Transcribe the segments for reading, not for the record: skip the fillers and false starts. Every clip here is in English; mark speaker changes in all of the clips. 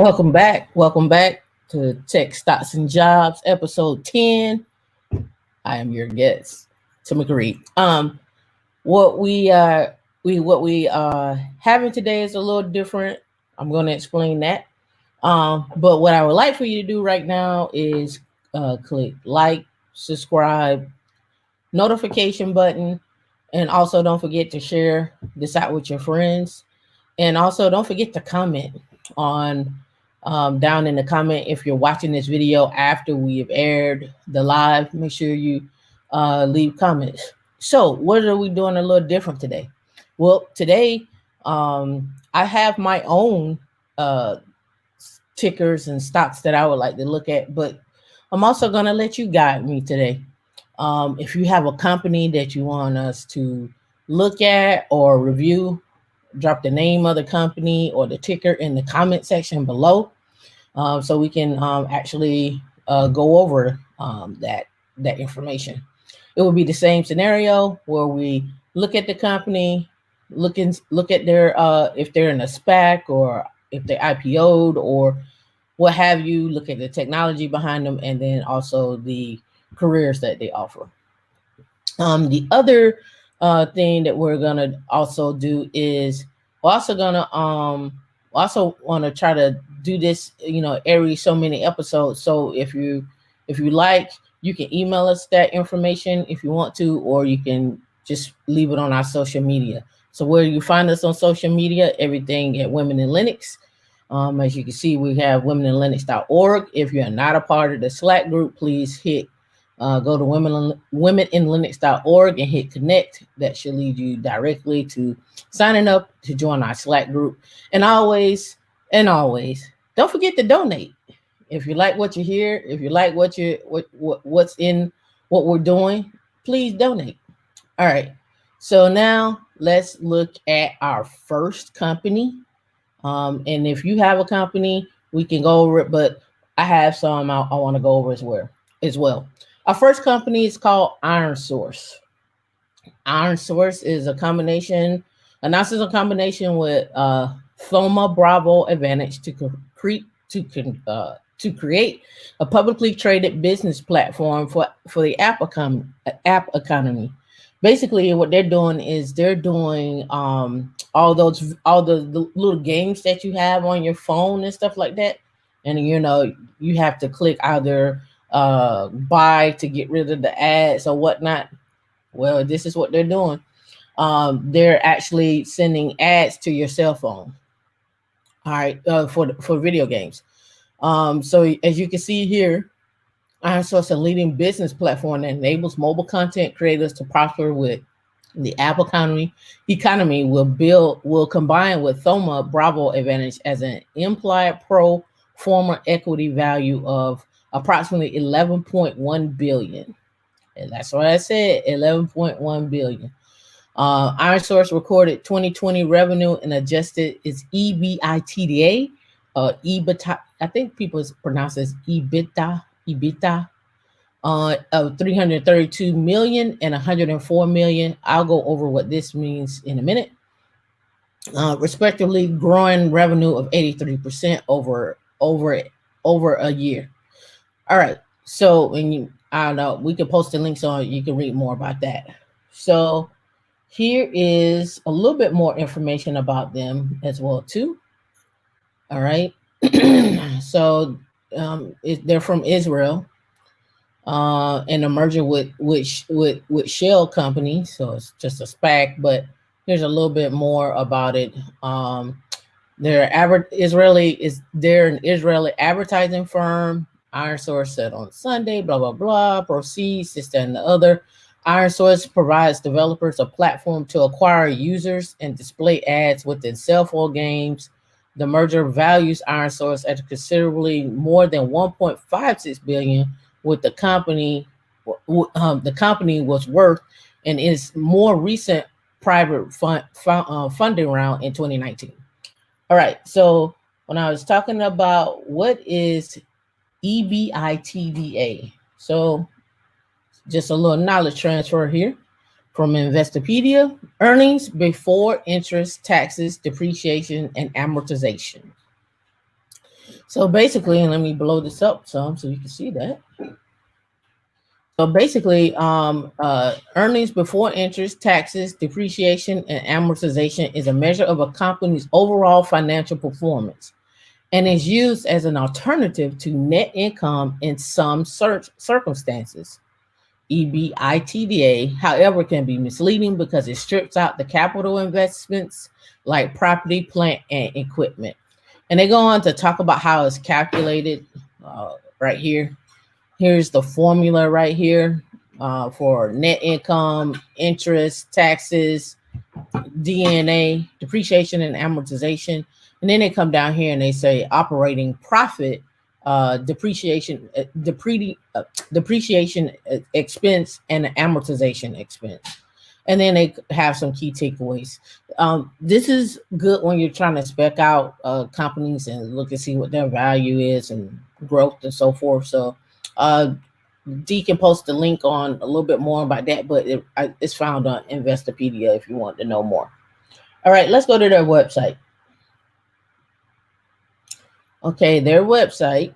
Speaker 1: Welcome back. Welcome back to Tech Stocks and Jobs, episode 10. I am your guest, Tim McReed. What we having today is a little different. I'm going to explain that. But what I would like for you to do right now is click like, subscribe, notification button, and also don't forget to share this out with your friends. And also don't forget to comment on down in the comment if you're watching this video after we have aired the live. Make sure you leave comments. So what are we doing a little different today? Well, today I have my own tickers and stocks that I would like to look at, but I'm also going to let you guide me today. If you have a company that you want us to look at or review, drop the name of the company or the ticker in the comment section below, so we can actually go over that information. It will be the same scenario where we look at the company, look at their if they're in a SPAC or if they're IPO'd or what have you, look at the technology behind them, and then also the careers that they offer. The other thing that we're gonna also do is we're also gonna also want to try to do this, every so many episodes. So if you like, you can email us that information if you want to, or you can just leave it on our social media. So where you find us on social media, everything at Women in Linux. As you can see, we have womeninlinux.org. If you're not a part of the Slack group, please hit go to womeninlinux.org and hit connect. That should lead you directly to signing up to join our Slack group. And always, don't forget to donate. If you like what you hear, if you like what's in what we're doing, please donate. All right. So now let's look at our first company. And if you have a company, we can go over it, but I have some I want to go over as well. Our first company is called ironSOURCE. ironSOURCE is a combination with Thoma Bravo Advantage to create a publicly traded business platform for the app economy. Basically, what they're doing is they're doing all the little games that you have on your phone and stuff like that, and you have to click either buy to get rid of the ads or whatnot. Well, this is what they're doing. They're actually sending ads to your cell phone. All right, for video games. So as you can see here, ironSOURCE is a leading business platform that enables mobile content creators to prosper with the app economy. Will combine with Thoma Bravo Advantage as an implied pro forma equity value of approximately 11.1 billion. And that's what I said, 11.1 billion. ironSOURCE recorded 2020 revenue and adjusted its EBITDA, EBITDA, I think people pronounce it as EBITDA, of 332 million and 104 million. I'll go over what this means in a minute. Respectively, growing revenue of 83% over a year. All right. So, I don't know, we can post the links on, you can read more about that. So here is a little bit more information about them as well too. All right. So they're from Israel, and a merger with Shell company. So it's just a SPAC, but here's a little bit more about it. They're an Israeli advertising firm. ironSOURCE said on Sunday, blah, blah, blah, proceeds, this, that, and the other. ironSOURCE provides developers a platform to acquire users and display ads within cell phone games. The merger values ironSOURCE at considerably more than 1.56 billion, with the company was worth in its more recent private funding round in 2019. All right, so when I was talking about what is EBITDA, so just a little knowledge transfer here from Investopedia: earnings before interest, taxes, depreciation, and amortization. So basically, and let me blow this up some so you can see that. So basically, earnings before interest, taxes, depreciation, and amortization is a measure of a company's overall financial performance and is used as an alternative to net income in some circumstances. EBITDA, however, can be misleading because it strips out the capital investments like property, plant, and equipment. And they go on to talk about how it's calculated right here. Here's the formula right here for net income, interest, taxes, DNA, depreciation and amortization. And then they come down here and they say operating profit, depreciation expense, and amortization expense. And then they have some key takeaways. This is good when you're trying to spec out companies and look and see what their value is and growth and so forth. So D can post the link on a little bit more about that, but it's found on Investopedia if you want to know more. All right, let's go to their website. Okay, their website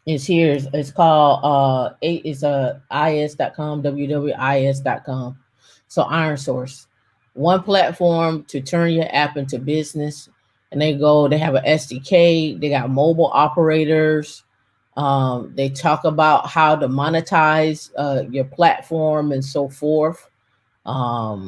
Speaker 1: is here. It's called is.is.com, www.is.com. So ironSOURCE, one platform to turn your app into business. And they have an SDK. They got mobile operators. They talk about how to monetize your platform and so forth. Let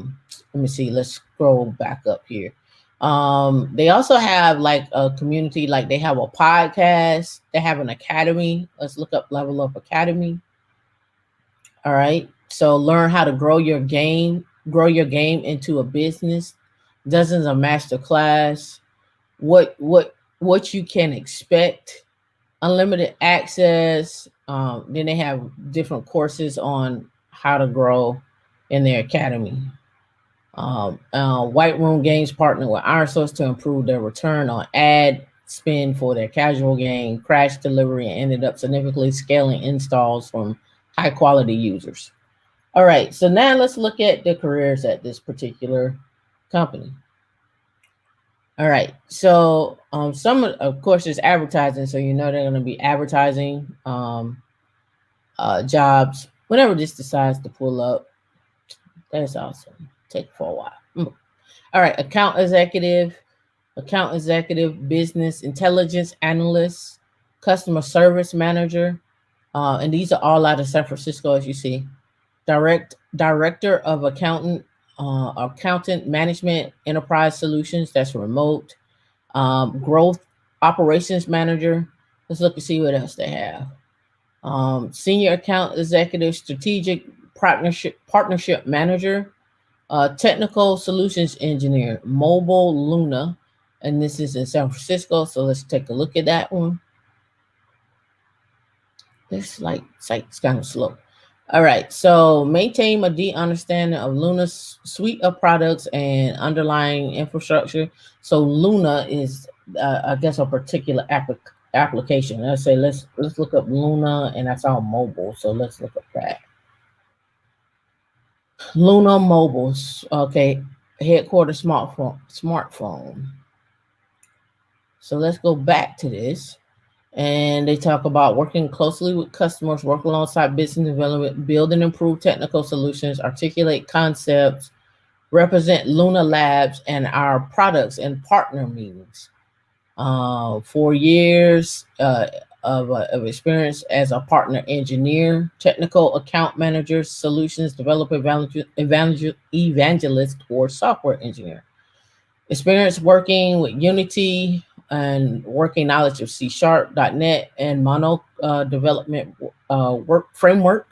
Speaker 1: me see. Let's scroll back up here. They also have like a community, like they have a podcast. They have an academy. Let's look up Level Up Academy. All right. So learn how to grow your game into a business. Dozens of master class. What you can expect. Unlimited access. Then they have different courses on how to grow in their academy. White Room Games partner with ironSOURCE to improve their return on ad spend for their casual game, crash delivery, and ended up significantly scaling installs from high quality users. All right, so now let's look at the careers at this particular company. All right, so some of course there's advertising, so you know they're going to be advertising jobs whenever this decides to pull up. That's awesome. Take for a while. All right, account executive, business intelligence analyst, customer service manager, and these are all out of San Francisco, as you see. Director of accountant management enterprise solutions, that's remote. Growth operations manager. Let's look and see what else they have. Senior account executive, strategic partnership manager, technical solutions engineer, mobile Luna, and this is in San Francisco. So let's take a look at that one. This site's kind of slow. All right, so maintain a deep understanding of Luna's suite of products and underlying infrastructure. So Luna is, I guess, a particular application. Let's say let's look up Luna, and that's all mobile. So let's look up that. Luna Mobiles, okay, headquarters smartphone. So let's go back to this. And they talk about working closely with customers, work alongside business development, build and improve technical solutions, articulate concepts, represent Luna Labs and our products and partner meetings. 4 years of experience as a partner engineer, technical account manager, solutions developer, evangelist, or software engineer. Experience working with Unity and working knowledge of C#, .NET, and Mono development work framework.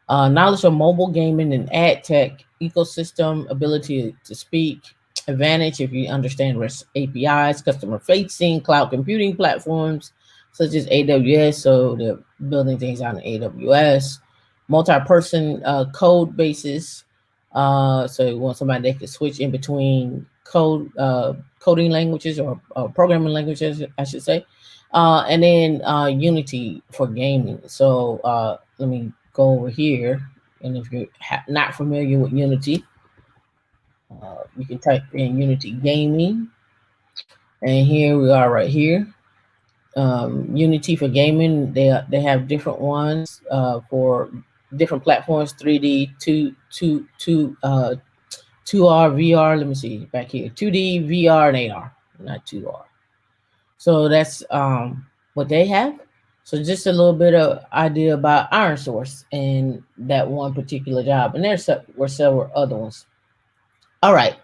Speaker 1: Knowledge of mobile gaming and ad tech ecosystem, ability to speak, advantage if you understand REST APIs, customer facing cloud computing platforms such as AWS. So they're building things out in AWS, multi-person code bases. So you want somebody that can switch in between coding languages or programming languages, I should say. And then Unity for gaming. So let me go over here. And if you're not familiar with Unity, you can type in Unity Gaming. And here we are right here. Unity for gaming. They have different ones for different platforms. 3D, 2R, VR. Let me see back here. 2D, VR, and AR, not 2R. So that's what they have. So just a little bit of idea about ironSOURCE and that one particular job, and there were several other ones. All right,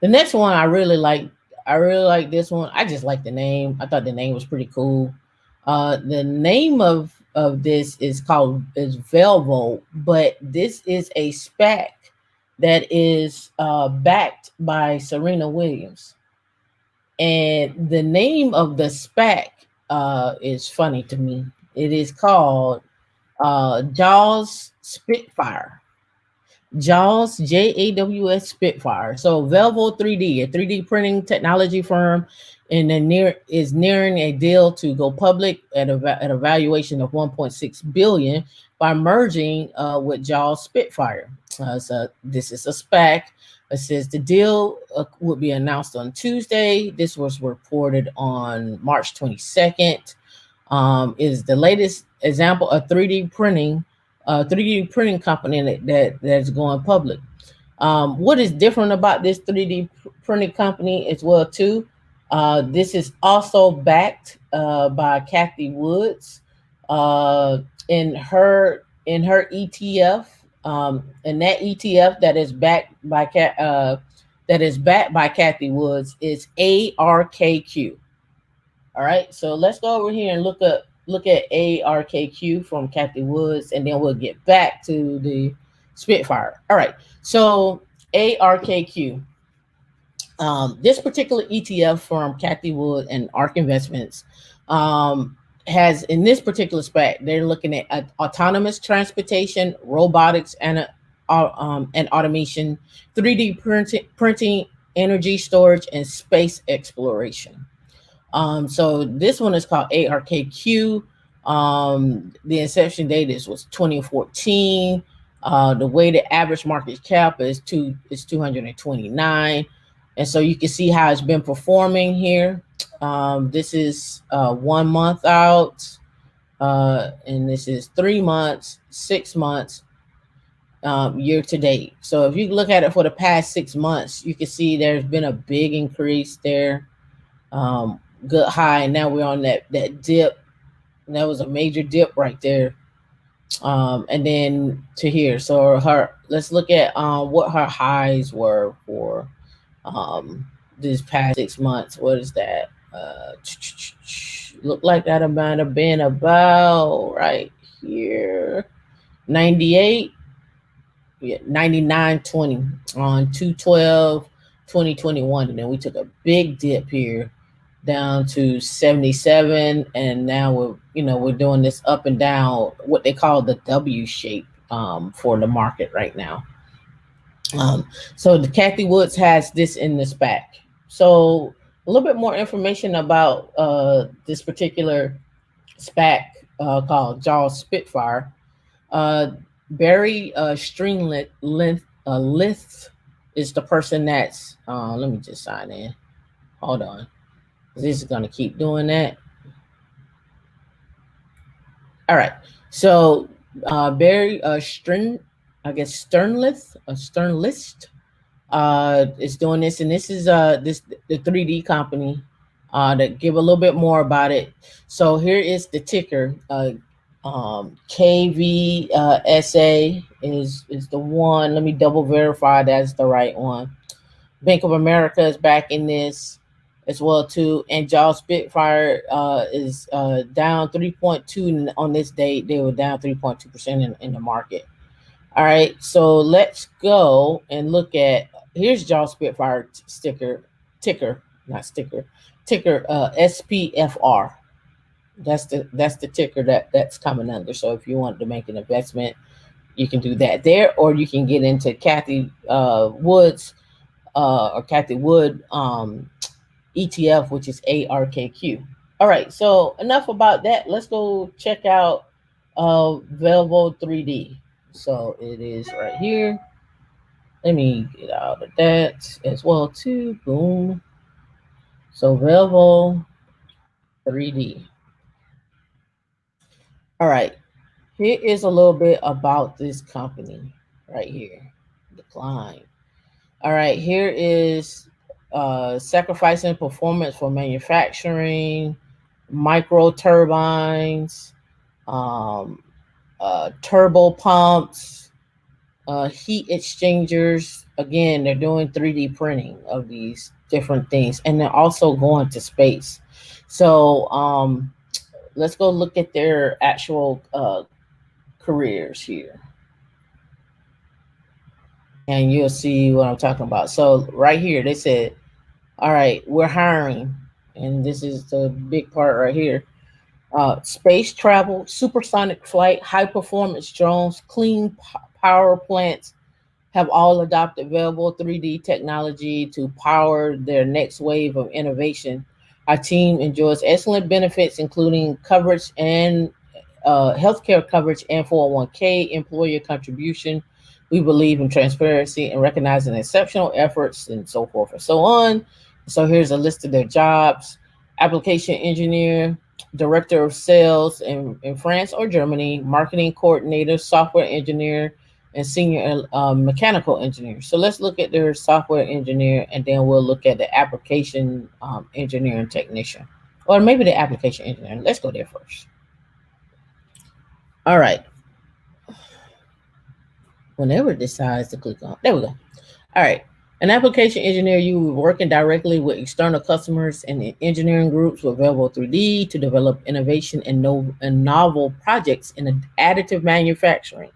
Speaker 1: the next one I really like. I really like this one. I just like the name. I thought the name was pretty cool. The name of this is VELO, but this is a SPAC that is backed by Serena Williams. And the name of the SPAC is funny to me. It is called Jaws Spitfire. Jaws, JAWS Spitfire. So VELO 3D, a 3D printing technology firm, and is nearing a deal to go public at a valuation of 1.6 billion by merging with Jaws Spitfire. So this is a SPAC. It says the deal would be announced on Tuesday. This was reported on March 22nd. Is the latest example of 3D printing company that's going public. What is different about this 3D printing company as well too? This is also backed by Cathie Woods in her ETF, and that ETF that is backed by Cathie Woods is ARKQ. All right, so let's go over here and look at ARKQ from Cathie Woods, and then we'll get back to the Spitfire. All right, so ARKQ. This particular ETF from Cathie Wood and ARK Investments has, in this particular SPAC, they're looking at autonomous transportation, robotics, and automation, 3D printing, energy storage, and space exploration. So this one is called ARKQ. The inception date was 2014. The weighted average market cap is 229. And so you can see how it's been performing here. This is 1 month out, and this is 3 months, 6 months, year to date. So if you look at it for the past 6 months, you can see there's been a big increase there. Good high, and now we're on that dip. And that was a major dip right there. And then to here. So let's look at what her highs were for this past 6 months. What is that? Look like that might have been about right here. 98. Yeah, 99.20 on 2/12/2021. And then we took a big dip here down to 77, and now we're doing this up and down, what they call the W shape for the market right now. So the Cathie Woods has this in the SPAC. So a little bit more information about this particular SPAC called Jaws Spitfire. Barry Lith is the person that's let me just sign in. Hold on. This is going to keep doing that. All right. So Barry Sternlist is doing this, and this is the 3D company that give a little bit more about it. So here is the ticker. KVSA is the one. Let me double verify that's the right one. Bank of America is back in this as well too, and Jaws Spitfire is down 3.2 on this date. They were down 3.2% in the market. All right, so let's go and look at, here's Jaws Spitfire ticker SPFR. That's the ticker that's coming under. So if you want to make an investment, you can do that there, or you can get into Cathie Woods or Cathie Wood ETF, which is ARKQ. All right, so enough about that. Let's go check out VELO 3D. So it is right here. Let me get out of that as well too. Boom. So VELO 3D. All right, here is a little bit about this company right here. Decline. All right, here is sacrificing performance for manufacturing, micro turbines, um, turbo pumps, heat exchangers. Again, they're doing 3D printing of these different things, and they're also going to space. So let's go look at their actual careers here, and you'll see what I'm talking about. So right here, they said, all right, we're hiring, and this is the big part right here. Space travel, supersonic flight, high performance drones, clean power plants have all adopted available 3D technology to power their next wave of innovation. Our team enjoys excellent benefits, including coverage and healthcare coverage and 401k employer contribution. We believe in transparency and recognizing exceptional efforts and so forth and so on. So here's a list of their jobs: application engineer, director of sales in France or Germany, marketing coordinator, software engineer, and senior mechanical engineer. So let's look at their software engineer, and then we'll look at the application engineering technician, or maybe the application engineer. Let's go there first. All right. Whenever it decides to click on, there we go. All right. An application engineer, you working directly with external customers and engineering groups with VELO 3D to develop innovation and novel projects in additive manufacturing.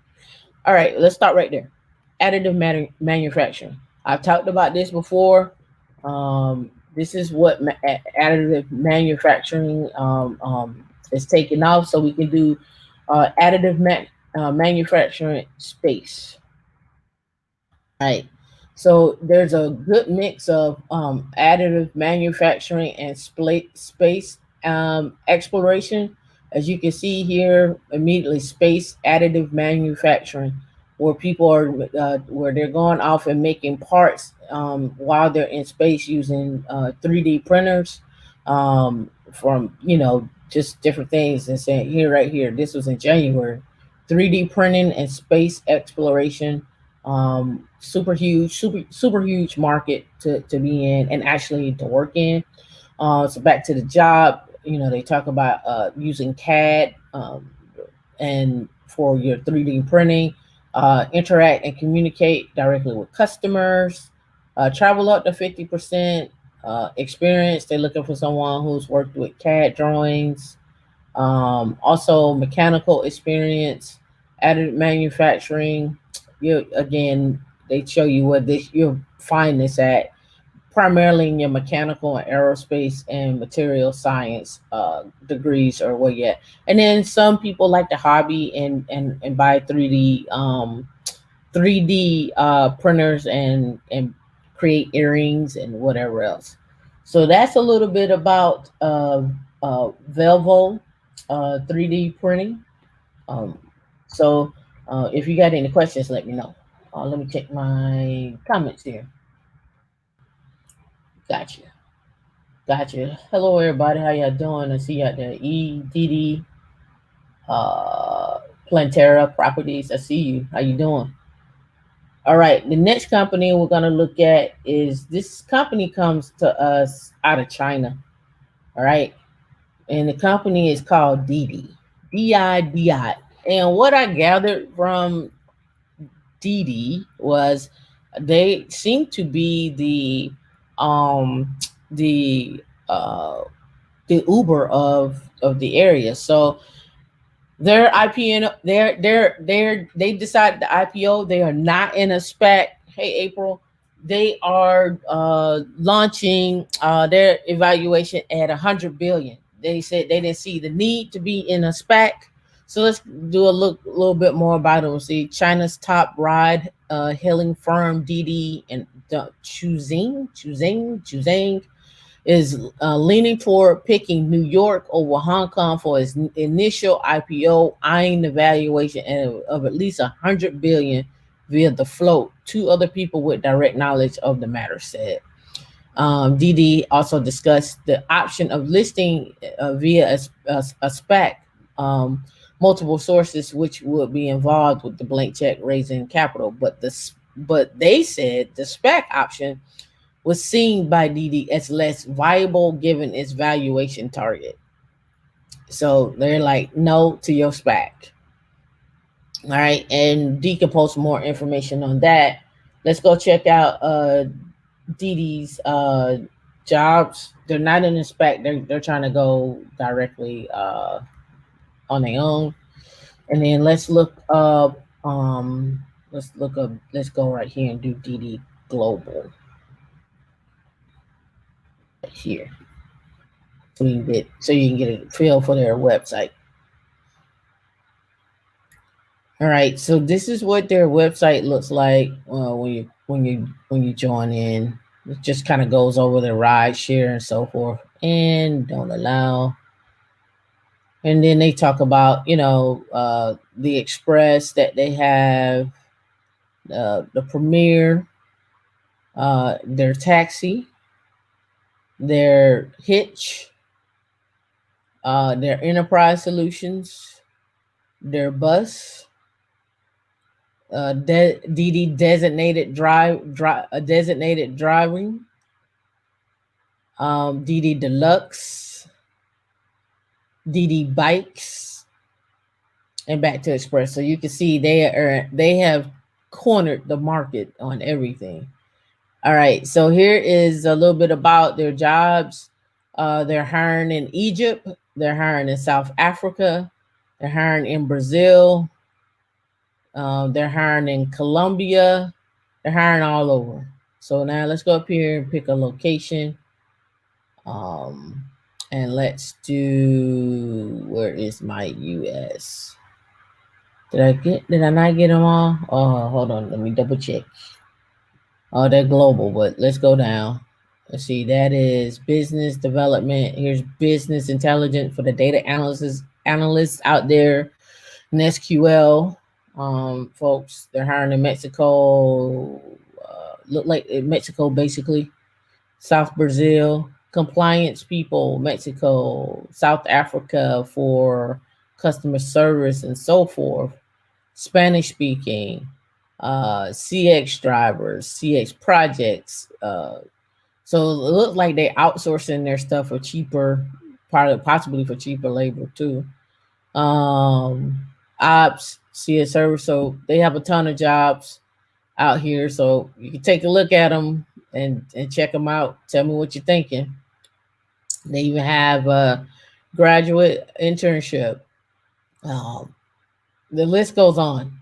Speaker 1: All right, let's start right there. Additive manufacturing. I've talked about this before. This is what additive manufacturing is taking off, so we can do additive manufacturing space. Right. So there's a good mix of additive manufacturing and space exploration. As you can see here, immediately space additive manufacturing, where people are where they're going off and making parts while they're in space using 3D printers from just different things. And saying here, right here, this was in January, 3D printing and space exploration. Super huge, super huge market to be in and actually to work in. So back to the job, they talk about using CAD and for your 3D printing, interact and communicate directly with customers, travel up to 50%, experience. They're looking for someone who's worked with CAD drawings, also mechanical experience, additive manufacturing. Again, they show you where you'll find this at, primarily in your mechanical and aerospace and material science degrees or what yet. And then some people like the hobby and buy 3D printers and create earrings and whatever else. So that's a little bit about VELO 3D printing. Um, so if you got any questions, let me know. Let me check my comments here. Gotcha. Gotcha. Hello, everybody. How y'all doing? I see you out there. DiDi, Plantera Properties. I see you. How you doing? All right. The next company we're going to look at is this company comes to us out of China. All right. And the company is called DiDi. DiDi. And what I gathered from DiDi was they seem to be the the Uber of the area. So their IPO, they decided the IPO. They are not in a SPAC. Hey, April. They are launching their evaluation at 100 billion. They said they didn't see the need to be in a SPAC. So let's do a little bit more about it. We'll see China's top ride hailing firm DiDi and Choosing is leaning toward picking New York over Hong Kong for its initial IPO, eyeing the valuation of at least 100 billion via the float. Two other people with direct knowledge of the matter said. DiDi also discussed the option of listing via a SPAC, multiple sources which would be involved with the blank check raising capital. But they said the SPAC option was seen by DiDi as less viable given its valuation target. So they're like, no to your SPAC. All right, and Dee can post more information on that. Let's go check out DiDi's jobs. They're not in the SPAC. They're trying to go directly on their own. And then let's look up. Let's go right here and do DiDi Global. Right here, so you can get a feel for their website. All right, so this is what their website looks like when you join in. It just kind of goes over the ride share and so forth, and don't allow. And then they talk about the express that they have, the Premier, their taxi, their hitch, their enterprise solutions, their bus. DiDi designated designated driving, DiDi Deluxe, DiDi Bikes, and back to Express. So you can see they have cornered the market on everything. All right, so here is a little bit about their jobs. They're hiring in Egypt, they're hiring in South Africa, they're hiring in Brazil. They're hiring in Colombia. They're hiring all over. So now let's go up here and pick a location. And let's do, where is my US? Did I not get them all? Oh, hold on. Let me double check. Oh, they're global, but let's go down. Let's see. That is business development. Here's business intelligence for the data analysts out there in SQL. Folks, they're hiring in Mexico. Look like Mexico, basically. South Brazil, compliance people, Mexico, South Africa for customer service and so forth. Spanish speaking, CX drivers, CX projects. So it looks like they outsourcing their stuff for cheaper, possibly for cheaper labor too. Ops, CS service. So they have a ton of jobs out here. So you can take a look at them and check them out. Tell me what you're thinking. They even have a graduate internship. The list goes on.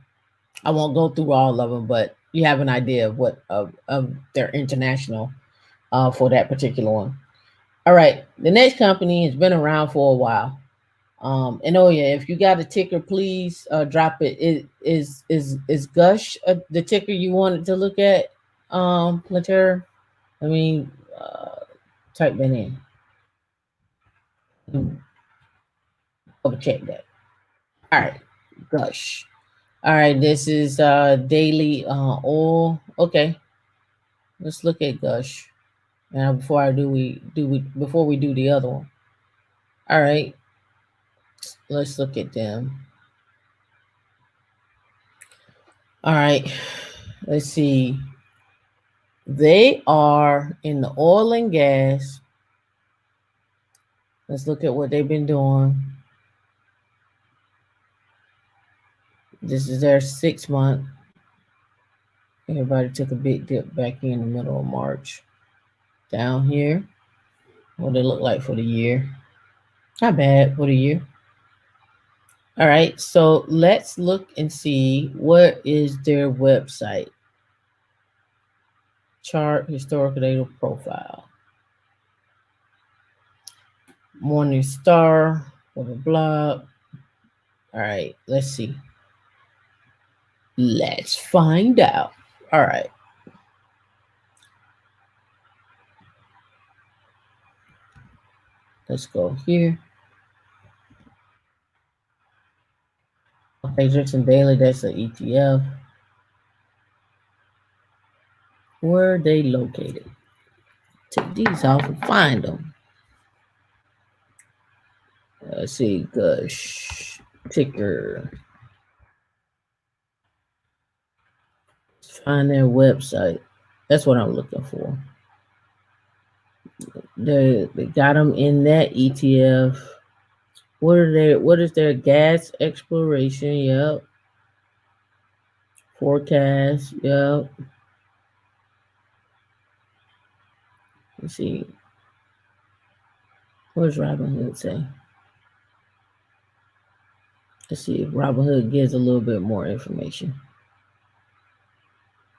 Speaker 1: I won't go through all of them, but you have an idea of what of their international for that particular one. All right, the next company has been around for a while. And oh yeah, if you got a ticker, please drop it. Is GUSH the ticker you wanted to look at, Plater? I mean, type that in. Double check that. All right, GUSH. All right, this is daily oil. Okay, let's look at GUSH. Now before we do the other one. All right, let's look at them. All right, let's see. They are in the oil and gas. Let's look at what they've been doing. This is their 6 month. Everybody took a big dip back in the middle of March. Down here, what they look like for the year. Not bad for the year. All right, so let's look and see what is their website. Chart, historical data profile. Morning Star for the blog. All right, let's see. Let's find out. All right. Let's go here. Okay, Jackson Daily, that's an ETF. Where are they located? Take these off and find them. Let's see, GUSH. ticker. Find their website. That's what I'm looking for. They got them in that ETF. What is their gas exploration? Yep. Forecast. Yep. Let's see. What does Robinhood say? Let's see if Robinhood gives a little bit more information.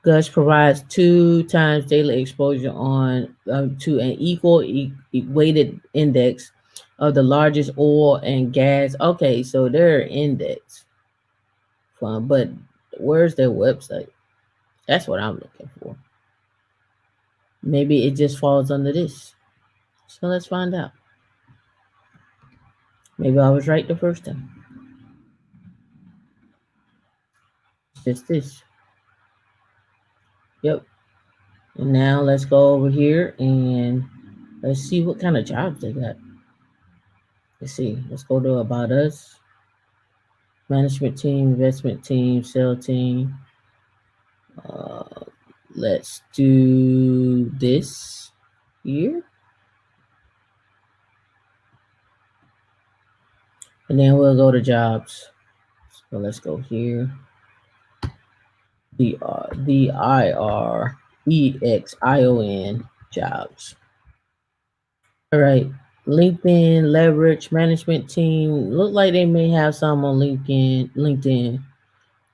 Speaker 1: GUSH provides 2 times daily exposure on to an equal weighted index of the largest oil and gas. Okay, so they're index fund, but where's their website? That's what I'm looking for. Maybe it just falls under this. So let's find out. Maybe I was right the first time. It's just this. Yep. And now let's go over here and let's see what kind of jobs they got. Let's see. Let's go to About Us. Management team, investment team, sell team. Let's do this here. And then we'll go to jobs. So let's go here. DIREXION jobs. All right. LinkedIn leverage management team. Look like they may have some on LinkedIn.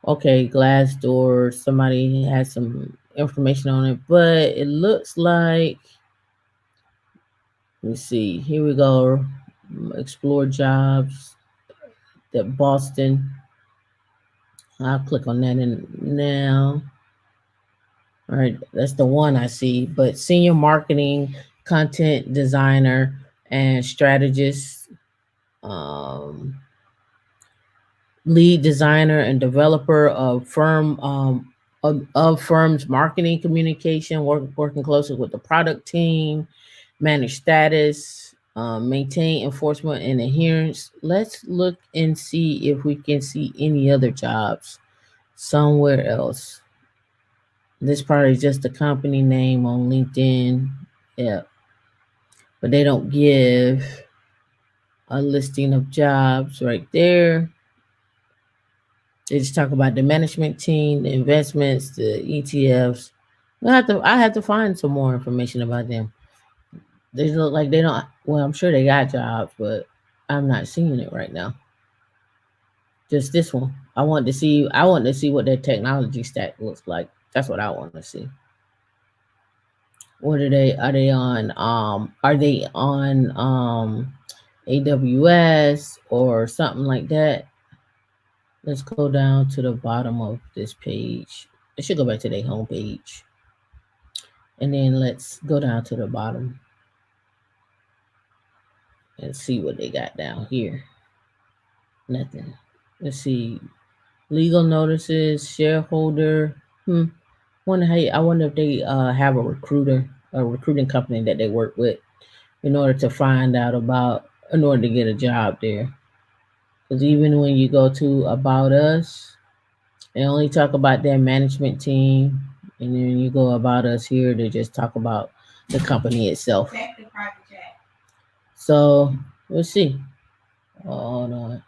Speaker 1: Okay, Glassdoor. Somebody has some information on it, but it looks like. Let me see. Here we go. Explore jobs. That Boston. I'll click on that now. All right, that's the one I see. But senior marketing, content designer, and strategist, lead designer and developer of firm's marketing communication, working closely with the product team, manage status, maintain enforcement and adherence. Let's look and see if we can see any other jobs somewhere else. This part is just the company name on LinkedIn. Yeah. But they don't give a listing of jobs right there. They just talk about the management team, the investments, the ETFs. I have to find some more information about them. They look like they don't. Well, I'm sure they got jobs, but I'm not seeing it right now. Just this one. I want to see what their technology stack looks like. That's what I want to see. What are they? Are they on AWS or something like that? Let's go down to the bottom of this page. I should go back to their home page. And then let's go down to the bottom and see what they got down here. Nothing. Let's see. Legal notices, shareholder. I wonder if they have a recruiting company that they work with in order to get a job there. Because even when you go to About Us, they only talk about their management team. And then when you go About Us here, they just talk about the company itself. So let's see. Hold on.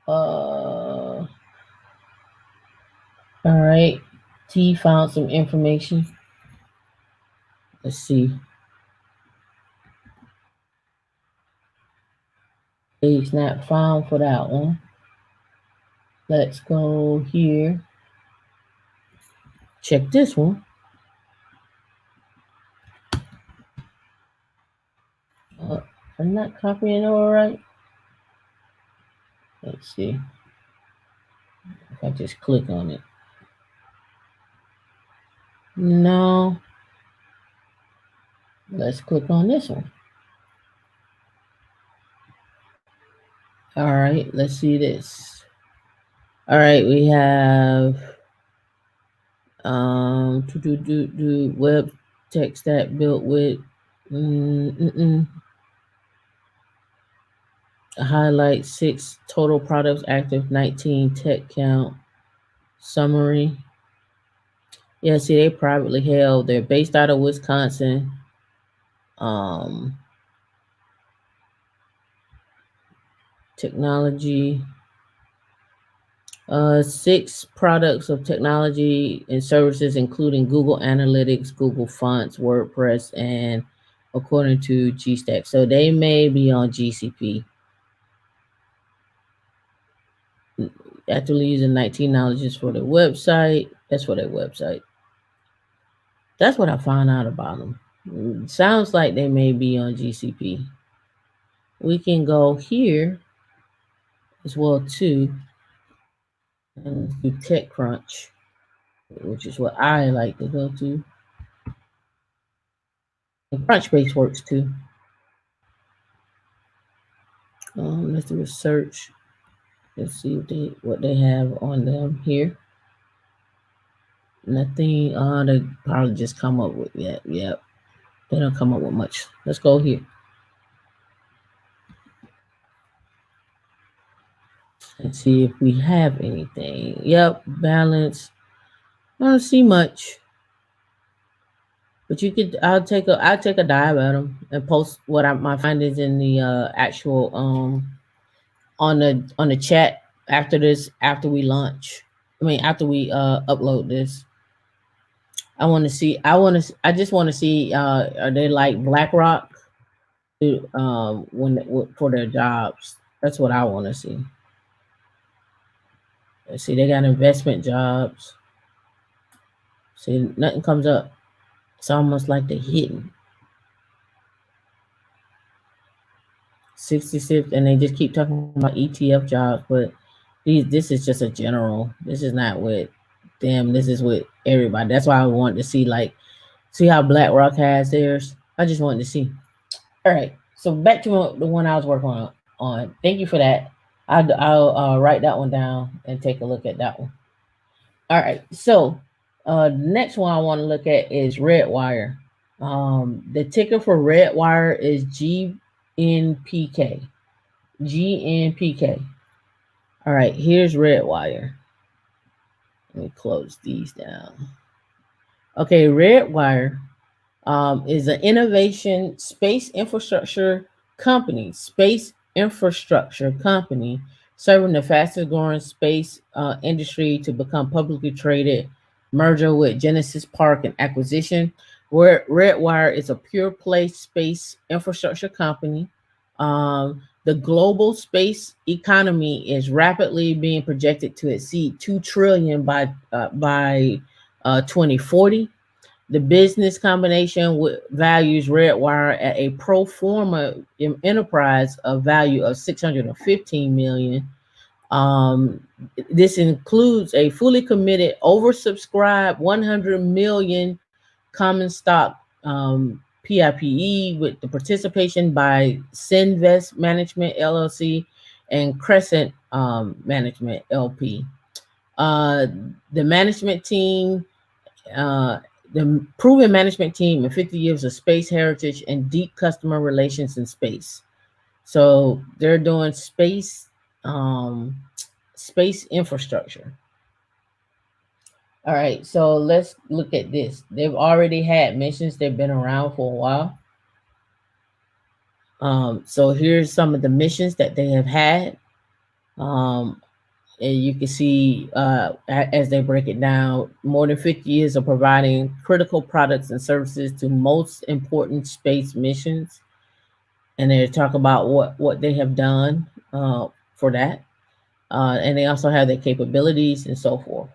Speaker 1: All right. T found some information. Let's see. Page not found for that one. Let's go here. Check this one. I'm not copying it all right. Let's see. If I just click on it. No. Let's click on this one. All right, let's see this. All right, we have web tech stack built with Highlight 6 total products active, 19 tech count. Summary. Yeah, see, they privately held. They're based out of Wisconsin. Technology. 6 products of technology and services, including Google Analytics, Google Fonts, WordPress, and according to GStack. So they may be on GCP. Actively using 19 knowledges for their website. That's for their website. That's what I found out about them. Sounds like they may be on GCP. We can go here as well too and do TechCrunch, which is what I like to go to. And Crunchbase works too. Let's do a search. Let's see what they have on them here. Nothing. They probably just come up with Yep. They don't come up with much. Let's go here. Let's see if we have anything. Yep, balance. I don't see much. But you could. I'll take a dive at them and post what my findings in the actual on the chat after this, after we launch. After we upload this. I just want to see are they like BlackRock for their jobs. That's what I want to see. Let's see, they got investment jobs. See, nothing comes up. It's almost like they're hidden. 66, and they just keep talking about ETF jobs, but this is just a general. This is not with them. This is with everybody. That's why I wanted to see how BlackRock has theirs. I just wanted to see. All right, so back to the one I was working on. Thank you for that. I'll write that one down and take a look at that one. All right, so next one I want to look at is RedWire. The ticker for RedWire is GNPK. GNPK. All right, here's RedWire. Let me close these down. Okay, RedWire is an innovation space infrastructure company. Serving the fastest growing space industry to become publicly traded, merger with Genesis Park and acquisition. Where RedWire is a pure play space infrastructure company. The global space economy is rapidly being projected to exceed $2 trillion by 2040. The business combination values RedWire at a pro forma enterprise of value of $615 million. This includes a fully committed, oversubscribed 100 million common stock PIPE with the participation by Sinvest Management LLC and Crescent Management LP. The management team. The proven management team and 50 years of space heritage and deep customer relations in space. So they're doing space infrastructure. All right, so let's look at this. They've already had missions. They've been around for a while. So here's some of the missions that they have had. And you can see as they break it down, more than 50 years of providing critical products and services to most important space missions. And they talk about what they have done for that. And they also have their capabilities and so forth.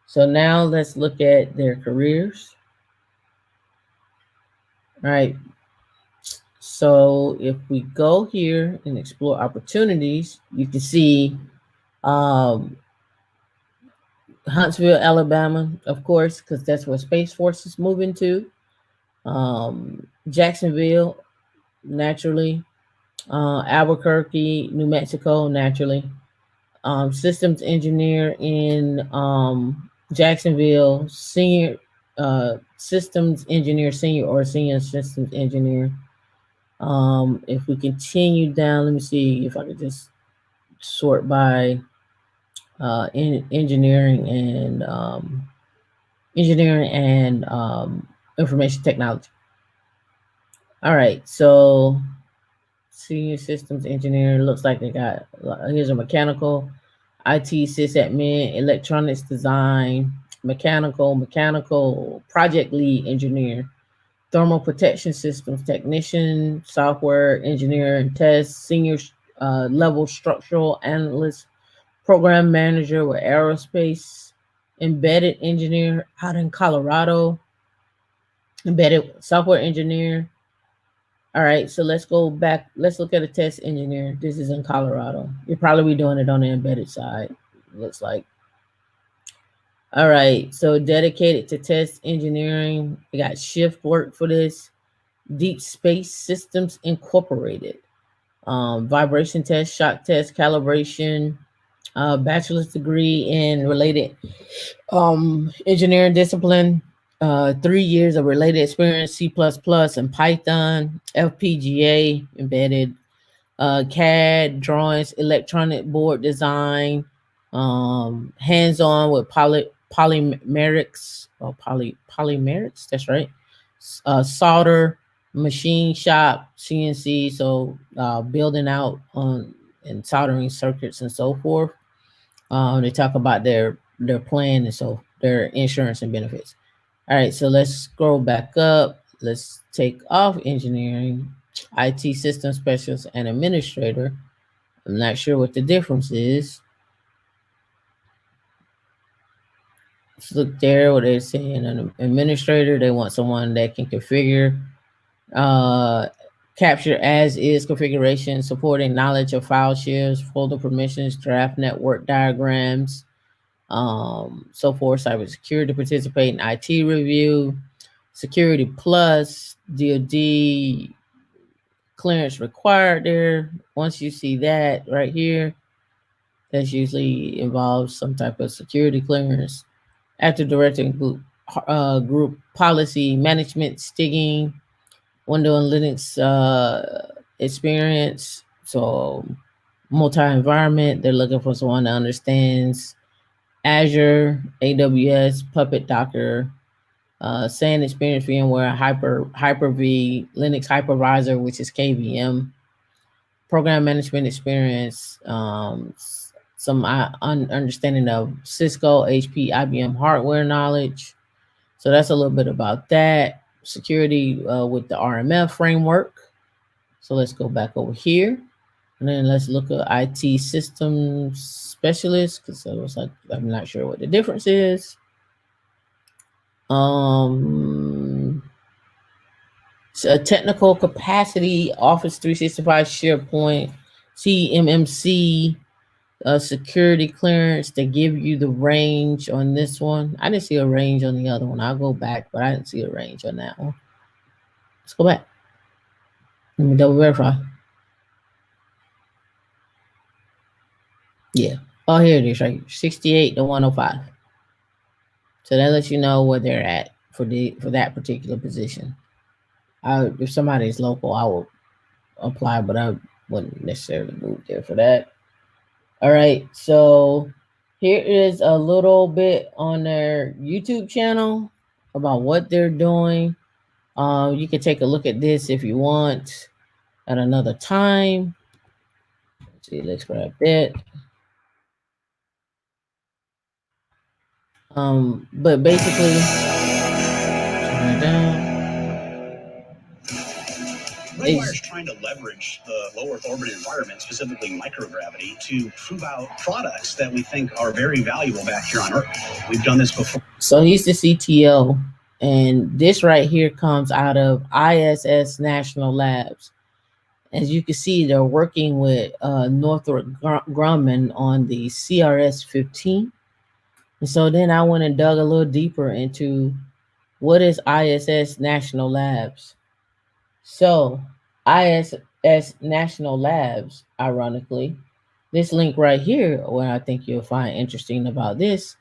Speaker 1: So now let's look at their careers. All right. So if we go here and explore opportunities, you can see Huntsville, Alabama, of course, because that's where Space Force is moving to. Jacksonville, naturally. Albuquerque, New Mexico, naturally. Systems engineer in Jacksonville, senior systems engineer, senior systems engineer. If we continue down, let me see if I could just sort by engineering and information technology. All right, so senior systems engineer, looks like they got, here's a mechanical, IT sysadmin, electronics design, mechanical, project lead engineer, thermal protection systems technician, software engineer and test, senior level structural analyst, program manager with aerospace, embedded engineer out in Colorado, embedded software engineer. All right, so let's go back. Let's look at a test engineer. This is in Colorado. You'll probably be doing it on the embedded side, looks like. All right, so dedicated to test engineering. We got shift work for this. Deep Space Systems Incorporated. Vibration test, shock test, calibration, bachelor's degree in related engineering discipline, 3 years of related experience, C++ and Python, FPGA, embedded, CAD, drawings, electronic board design, hands-on with polymerics, polymerics, that's right, solder, machine shop, CNC, so building out on and soldering circuits and so forth. They talk about their plan and so their insurance and benefits. All right, so let's scroll back up. Let's take off engineering, IT system specialist and administrator. I'm not sure what the difference is. Let's look there what they're saying. An administrator, they want someone that can configure, capture as is configuration, supporting knowledge of file shares, folder permissions, draft network diagrams, so forth. Cybersecurity, participate in IT review, security plus, DoD clearance required there. Once you see that right here, that's usually involves some type of security clearance. Active directing group policy management, stigging, Windows and Linux experience. So multi-environment, they're looking for someone that understands Azure, AWS, Puppet, Docker, SAN experience, VMware, Hyper-V, Linux hypervisor, which is KVM, program management experience, some understanding of Cisco, HP, IBM hardware knowledge. So that's a little bit about that. Security with the RMF framework. So let's go back over here. And then let's look at IT systems specialist, because it was like, I'm not sure what the difference is. So technical capacity, Office 365, SharePoint, CMMC, security clearance. They give you the range on this one. I didn't see a range on the other one. I'll go back, but I didn't see a range on that one. Let's go back. Let me double verify. Yeah. Oh, here it is, right here. 68 to 105. So that lets you know where they're at for that particular position. If somebody is local, I will apply, but I wouldn't necessarily move there for that. All right, so here is a little bit on their YouTube channel about what they're doing. You can take a look at this if you want at another time. Let's see, let's grab that. But basically, turn it down.
Speaker 2: RedWire is trying to leverage the low Earth orbit environment, specifically microgravity, to prove out products that we think are very valuable back here on Earth. We've done this before.
Speaker 1: So he's the CTO, and this right here comes out of ISS National Labs. As you can see, they're working with Northrop Grumman on the CRS-15. And so then I went and dug a little deeper into what is ISS National Labs. So ISS National Labs, ironically, this link right here, what I think you'll find interesting about this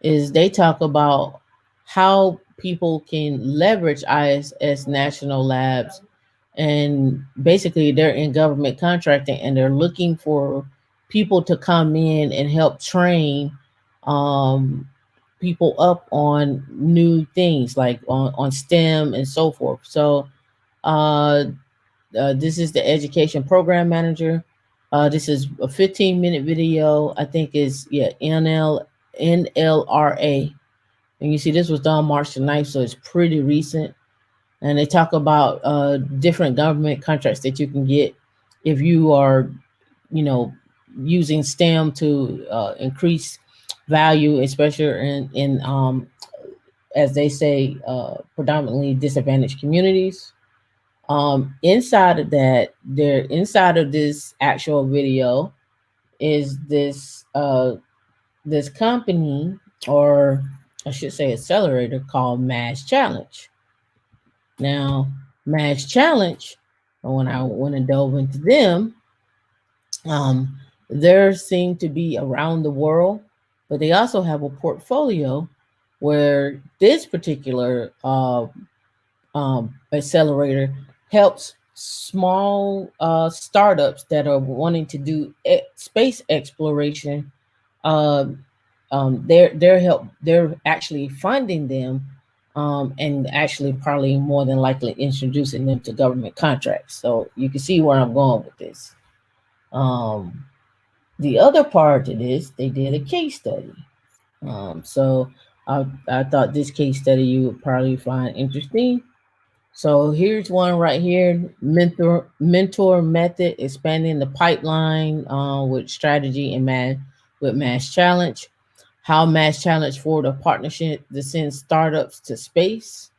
Speaker 1: is they talk about how people can leverage ISS National Labs and basically they're in government contracting, and they're looking for people to come in and help train um, people up on new things like on STEM and so forth. So uh, this is the education program manager. This is a 15-minute video. I think is NLRA. And you see this was done March the 9th, so it's pretty recent. And they talk about different government contracts that you can get if you are, using STEM to increase value, especially in as they say, predominantly disadvantaged communities. Inside of this actual video is this company, or I should say accelerator, called MassChallenge. Now, MassChallenge, when I went and dove into them, they seem to be around the world, but they also have a portfolio where this particular accelerator helps small startups that are wanting to do space exploration. They're actually funding them, and actually probably more than likely introducing them to government contracts. So you can see where I'm going with this. The other part of this, they did a case study. So I thought this case study you would probably find interesting. So here's one right here: mentor method, expanding the pipeline with strategy and with MassChallenge. How MassChallenge forward a partnership to send startups to space.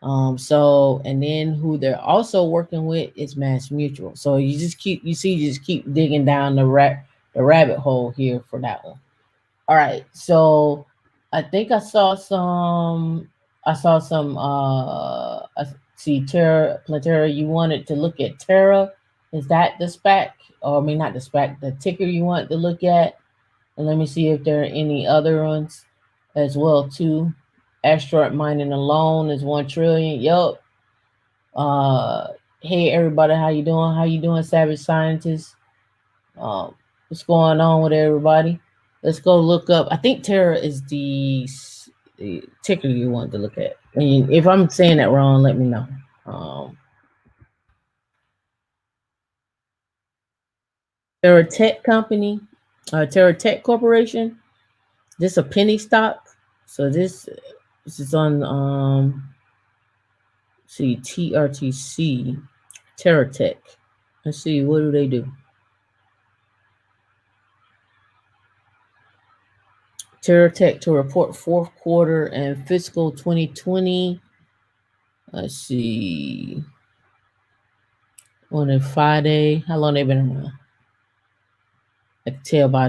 Speaker 1: And then who they're also working with is Mass Mutual. So you just keep digging down the rabbit hole here for that one. All right, so I think I saw some. I see Terra Plantera. You wanted to look at Terra. Is that the SPAC? Or I mean, not the SPAC, the ticker you want to look at? And let me see if there are any other ones as well too. Asteroid mining alone is 1 trillion. Yup. Hey everybody, how you doing? How you doing, Savage Scientists? What's going on with everybody? Let's go look up. I think Terra is the ticker you want to look at. And if I'm saying that wrong, let me know. Terra Tech Company, Terra Tech Corporation. This is a penny stock. So this is on see TRTC, Terra Tech. Let's see, what do they do? Terra Tech to report fourth quarter and fiscal 2020. Let's see. On a Friday. How long they been around? I can tell by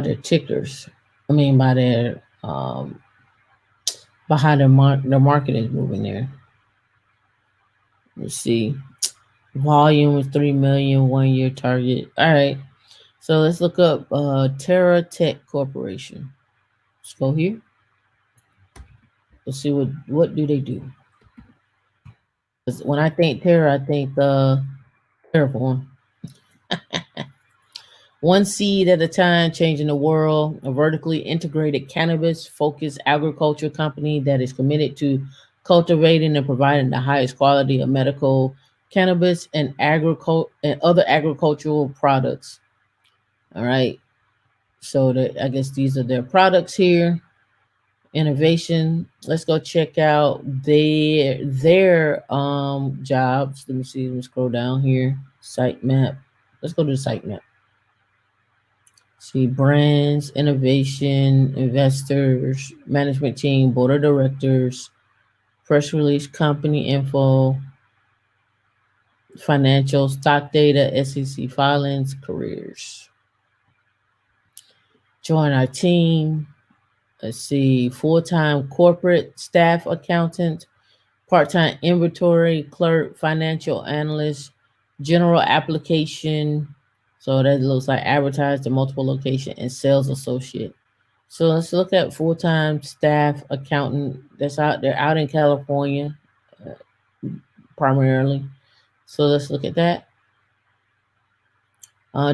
Speaker 1: their tickers. I mean by their by how their market is moving there. Let's see. Volume is 3 million, 1 year target. All right. So let's look up Terra Tech Corporation. Let's go here. Let's see what do they do. Because when I think Terra, I think Terraform. One seed at a time, changing the world. A vertically integrated cannabis-focused agriculture company that is committed to cultivating and providing the highest quality of medical cannabis and other agricultural products. All right. So I guess these are their products here. Innovation. Let's go check out their jobs. Let me see. Let me scroll down here. Site map. Let's go to the site map. See brands, innovation, investors, management team, board of directors, press release, company info, financial, stock data, SEC filings, careers. Join our team. Let's see, full-time corporate staff accountant, part-time inventory clerk, financial analyst, general application. So that looks like advertised in multiple locations, and sales associate. So let's look at full-time staff accountant that's out there, out in California. primarily. So let's look at that.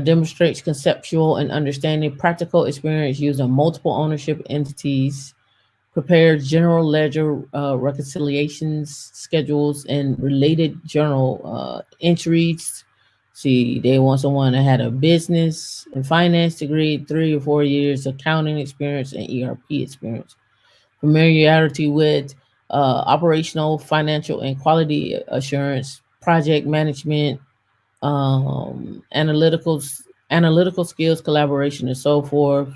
Speaker 1: Demonstrates conceptual and understanding practical experience using multiple ownership entities, prepares general ledger reconciliations, schedules, and related journal entries. See, they want someone that had a business and finance degree, 3 or 4 years accounting experience, and ERP experience. Familiarity with operational, financial, and quality assurance, project management, analytical skills, collaboration, and so forth.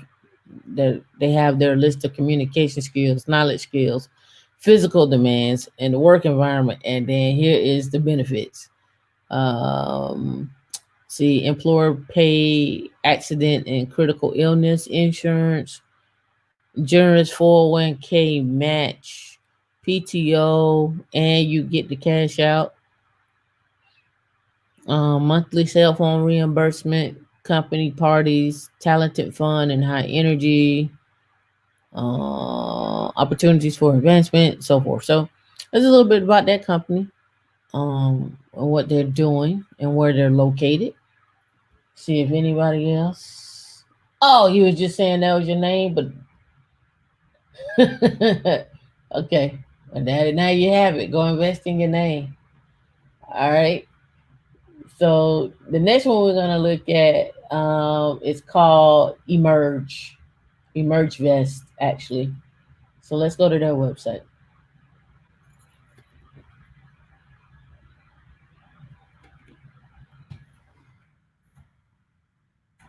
Speaker 1: That they have their list of communication skills, knowledge skills, physical demands, and the work environment. And then here is the benefits. Um, See, employer pay, accident and critical illness insurance, generous 401k match, PTO, and you get the cash out. Monthly cell phone reimbursement, company parties, talented fun and high energy, opportunities for advancement, so forth. So there's a little bit about that company, and what they're doing and where they're located. See if anybody else. Oh, you was just saying that was your name, but okay. Well, now you have it. Go invest in your name. All right. So the next one we're gonna look at is called EmergeVest actually. So let's go to their website.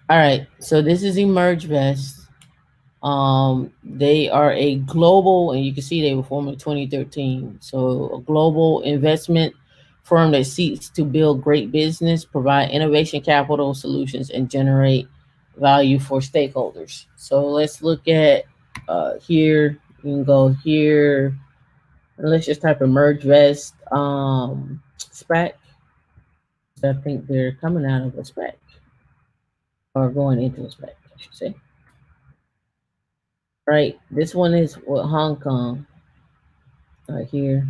Speaker 1: All right. So this is EmergeVest. They are a global, and you can see they were formed in 2013. So a global investment firm that seeks to build great business, provide innovation capital solutions, and generate value for stakeholders. So let's look at here. You can go here. And let's just type EmergeVest SPAC. I think they're coming out of a SPAC or going into a SPAC, I should say. Right. This one is with Hong Kong right here.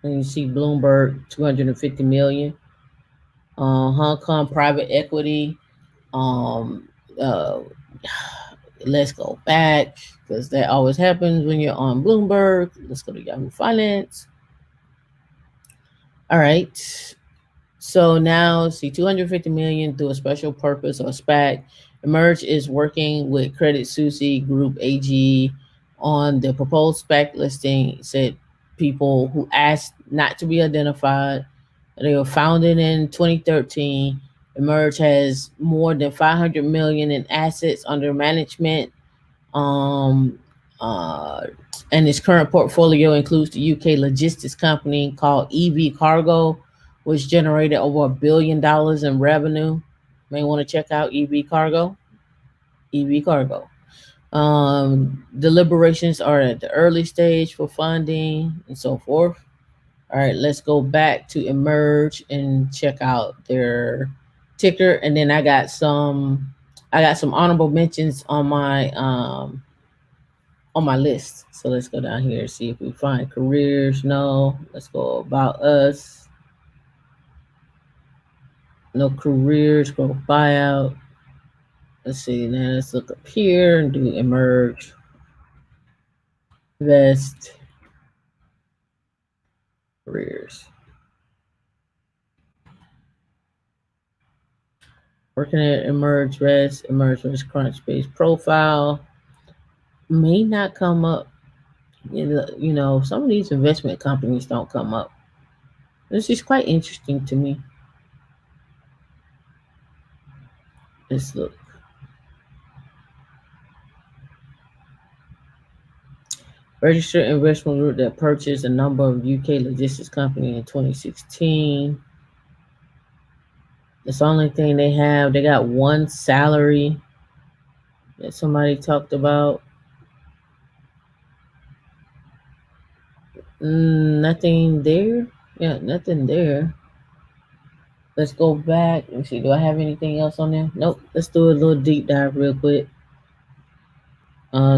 Speaker 1: And you see Bloomberg 250 million. Hong Kong private equity. Um, uh, let's go back because that always happens when you're on Bloomberg. Let's go to Yahoo Finance. All right. So now see 250 million through a special purpose or SPAC. Emerge is working with Credit Suisse Group AG on the proposed SPAC listing. Said people who asked not to be identified. They were founded in 2013. Emerge has more than 500 million in assets under management. Um, uh, and its current portfolio includes the UK logistics company called EV Cargo, which generated over $1 billion in revenue. May want to check out EV Cargo. EV Cargo. Deliberations are at the early stage for funding and so forth. All right, let's go back to Emerge and check out their ticker, and then I got some honorable mentions on my list. So let's go down here, see if we find careers. No, let's go about us. No careers, go buyout. Let's see, now let's look up here and do Emerge Vest careers. Working at EmergeVest Crunchbase profile may not come up. You know, some of these investment companies don't come up. This is quite interesting to me. Let's look. Registered investment group that purchased a number of UK logistics company in 2016. That's the only thing they have. They got one salary that somebody talked about. Nothing there. Yeah, nothing there. Let's go back and see. Do I have anything else on there? Nope. Let's do a little deep dive real quick.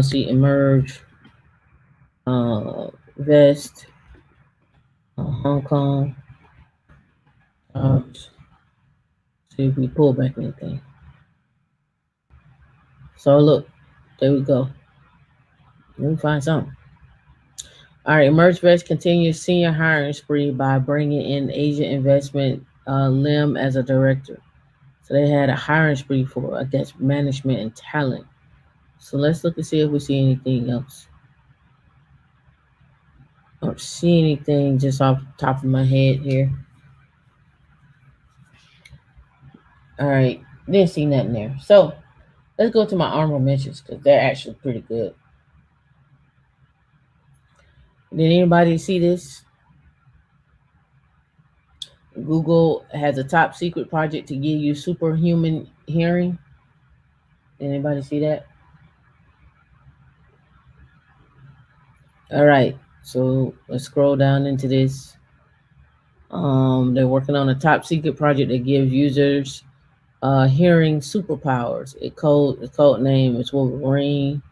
Speaker 1: See, Emerge, Vest. Hong Kong. See if we pull back anything. So look, there we go. Let me find something. All right, EmergeVest continues senior hiring spree by bringing in Asia Investment Lim as a director. So they had a hiring spree for, I guess, management and talent. So let's look and see if we see anything else. I don't see anything just off the top of my head here. All right, didn't see nothing there. So let's go to my honorable mentions because they're actually pretty good. Did anybody see this? Google has a top secret project to give you superhuman hearing. Did anybody see that? All right, so let's scroll down into this. They're working on a top secret project that gives users hearing superpowers. The code name is Wolverine.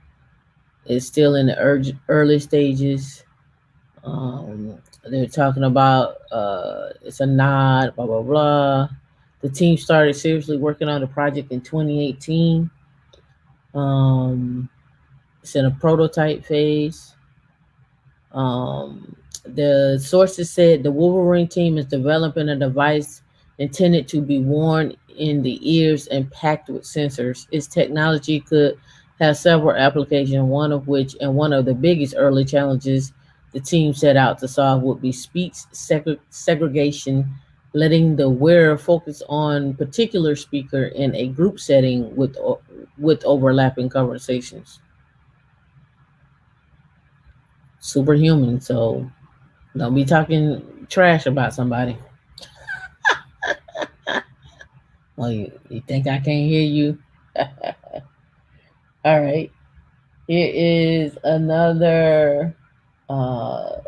Speaker 1: It's still in the early stages. They're talking about it's a nod, blah blah blah. The team started seriously working on the project in 2018. It's in a prototype phase. The sources said the Wolverine team is developing a device intended to be worn in the ears and packed with sensors. Its technology could have several applications, one of the biggest early challenges the team set out to solve would be speech segregation, letting the wearer focus on particular speaker in a group setting with overlapping conversations. Superhuman, so don't be talking trash about somebody. Well, you think I can't hear you? All right. Here is another. Uh,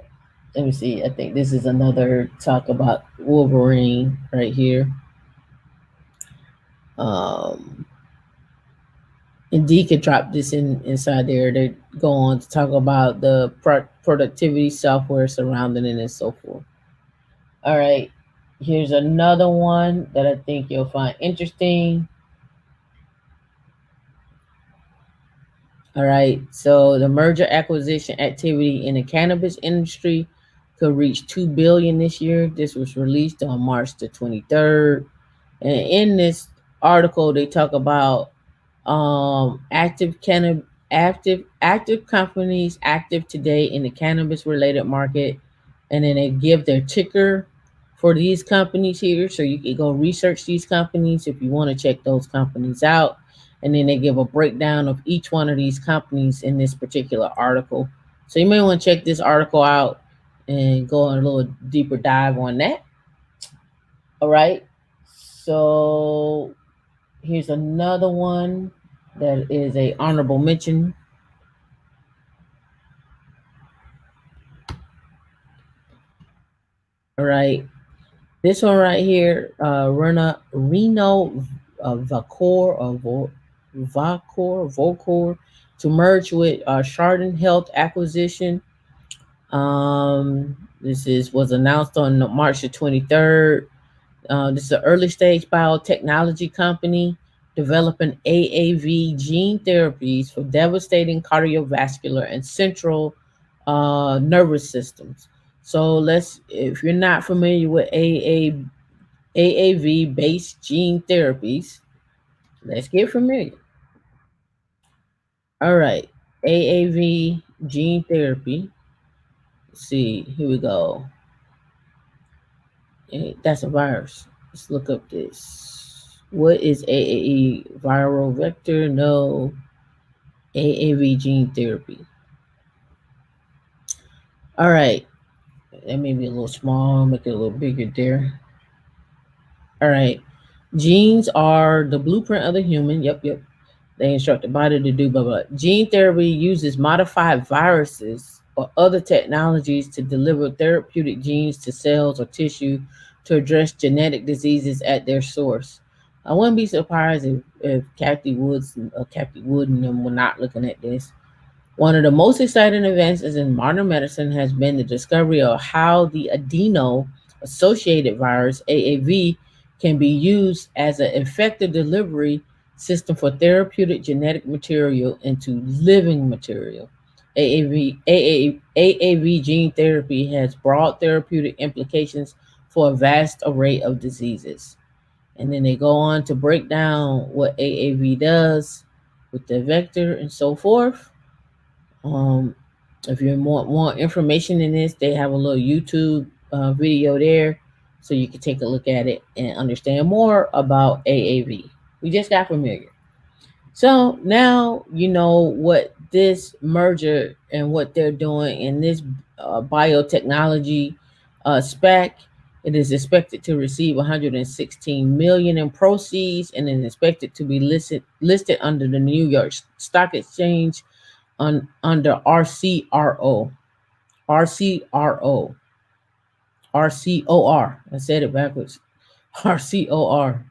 Speaker 1: Let me see. I think this is another talk about Wolverine right here. Um, Indeed could drop this inside there. They go on to talk about the productivity software surrounding it and so forth. All right. Here's another one that I think you'll find interesting. All right. So the merger acquisition activity in the cannabis industry could reach 2 billion this year. This was released on March the 23rd. And in this article, they talk about active companies active today in the cannabis related market, and then they give their ticker for these companies here, so you can go research these companies if you want to check those companies out. And then they give a breakdown of each one of these companies in this particular article, so you may want to check this article out and go on a little deeper dive on that. All right, so here's another one that is a honorable mention. All right, this one right here, Reno Vacor or Vocor to merge with Chardon Health acquisition. This is was announced on March the 23rd. This is an early stage biotechnology company developing AAV gene therapies for devastating cardiovascular and central nervous systems. So if you're not familiar with AAV based gene therapies, let's get familiar. All right, AAV gene therapy. Let's see, here we go. That's a virus. Let's look up this. What is AAE? Viral vector? No. AAV gene therapy. All right. That may be a little small. Make it a little bigger there. All right. Genes are the blueprint of the human. Yep, yep. They instruct the body to do blah, blah. Gene therapy uses modified viruses or other technologies to deliver therapeutic genes to cells or tissue to address genetic diseases at their source. I wouldn't be surprised if Kathy Wood and them were not looking at this. One of the most exciting advances in modern medicine has been the discovery of how the adeno associated virus, AAV, can be used as an effective delivery system for therapeutic genetic material into living material. AAV gene therapy has broad therapeutic implications for a vast array of diseases. And then they go on to break down what AAV does with the vector and so forth. Um, if you want more information in this, they have a little YouTube video there, so you can take a look at it and understand more about AAV. We just got familiar. So now you know what this merger and what they're doing in this biotechnology spec. It is expected to receive 116 million in proceeds and is expected to be listed under the New York Stock Exchange under RCRO, RCOR. I said it backwards. RCOR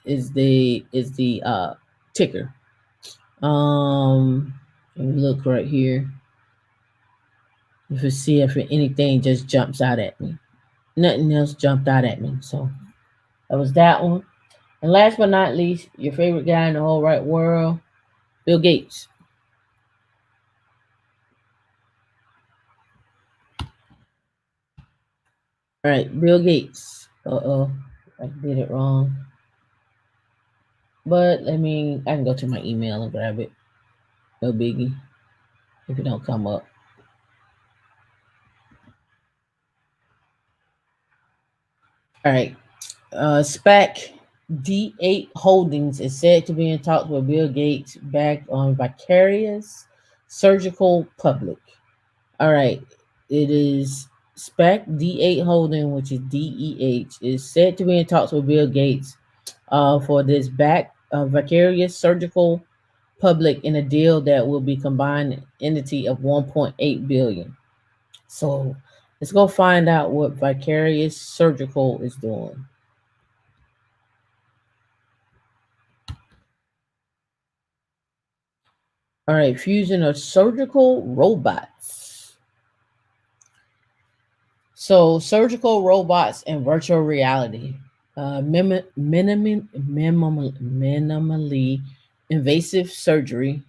Speaker 1: is the ticker. Let me look right here. If you see if anything just jumps out at me. Nothing else jumped out at me. So that was that one. And last but not least, your favorite guy in the whole right world, Bill Gates. All right, Bill Gates. I did it wrong. But I can go to my email and grab it. No biggie if it don't come up. All right. SPAC D8 Holdings is said to be in talks with Bill Gates back on Vicarious Surgical Public. All right. It is SPAC D8 Holding, which is DEH, is said to be in talks with Bill Gates for this Vicarious Surgical Public in a deal that will be combined entity of 1.8 billion. So let's go find out what Vicarious Surgical is doing. All right, fusion of surgical robots. So surgical robots and virtual reality, minimally invasive surgery.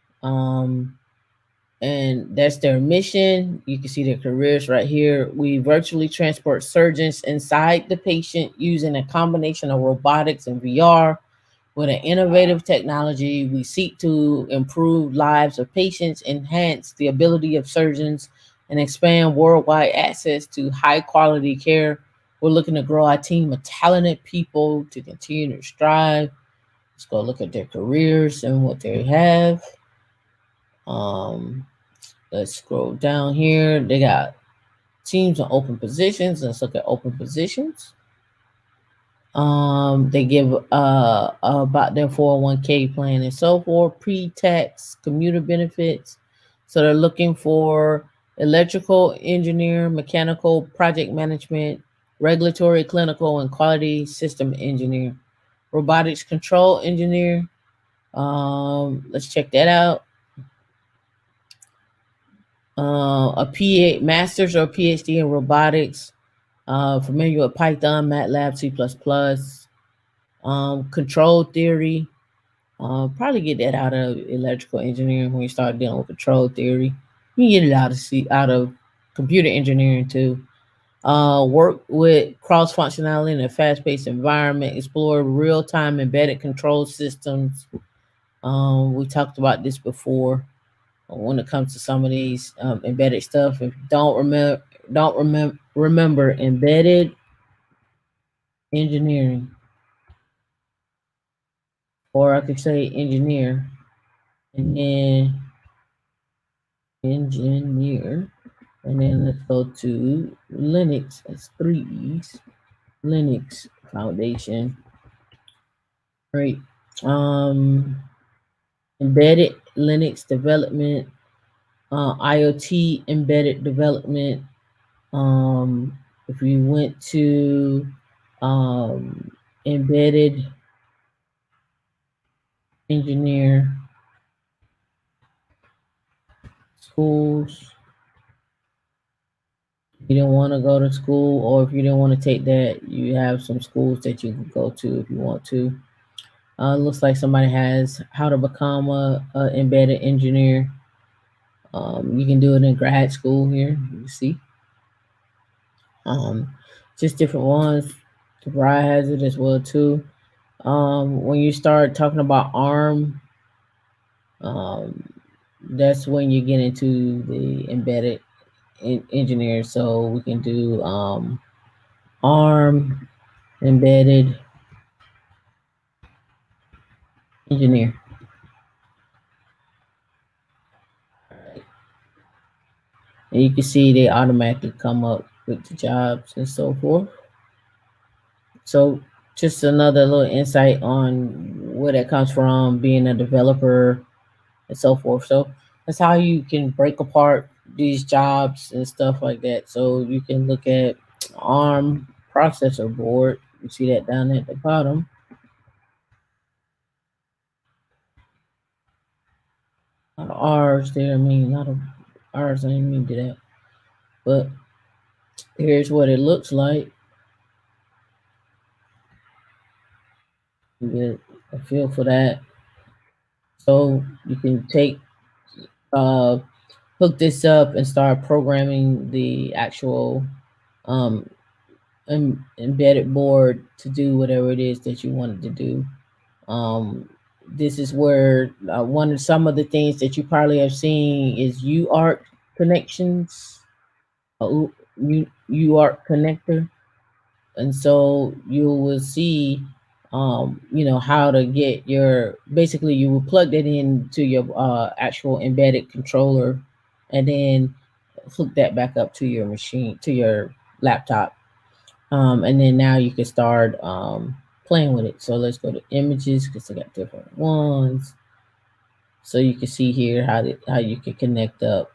Speaker 1: And that's their mission. You can see their careers right here. We virtually transport surgeons inside the patient using a combination of robotics and VR. With an innovative technology, we seek to improve lives of patients, enhance the ability of surgeons, and expand worldwide access to high quality care. We're looking to grow our team of talented people to continue to strive. Let's go look at their careers and what they have. Let's scroll down here. They got teams on open positions. Let's look at open positions. They give about their 401k plan and so forth, pre-tax commuter benefits. So they're looking for electrical engineer, mechanical project management, regulatory, clinical, and quality system engineer, robotics control engineer. Let's check that out. A master's or PhD in robotics, familiar with Python, MATLAB, C++, control theory. Probably get that out of electrical engineering when you start dealing with control theory. You can get it out of computer engineering too. Work with cross functionality in a fast paced environment. Explore real time embedded control systems. We talked about this before. When it comes to some of these embedded stuff, if you don't remember embedded engineering, or I could say engineer, and then engineer, and then let's go to Linux. That's 3 E's. Linux Foundation. Right. Embedded Linux development, IoT embedded development. If you went to embedded engineer, schools. You didn't want to go to school, or if you didn't want to take that, you have some schools that you can go to if you want to. Looks like somebody has how to become a embedded engineer. You can do it in grad school here. You see, um, just different ones. The Bride has it as well too. When you start talking about ARM, um, that's when you get into the embedded engineer. So we can do ARM embedded engineer. And you can see they automatically come up with the jobs and so forth. So just another little insight on where that comes from, being a developer and so forth. So that's how you can break apart these jobs and stuff like that. So you can look at ARM processor board. You see that down at the bottom. Not R's there. I mean, not a R's. I didn't mean to do that. But here's what it looks like. You get a feel for that. So you can take uh, hook this up and start programming the actual um, embedded board to do whatever it is that you wanted to do. This is where one of some of the things that you probably have seen is UART connections, UART connector, and so you will see how to get your basically you will plug that into your actual embedded controller and then hook that back up to your machine, to your laptop, and then now you can start playing with it. So let's go to images because I got different ones. So you can see here how you can connect up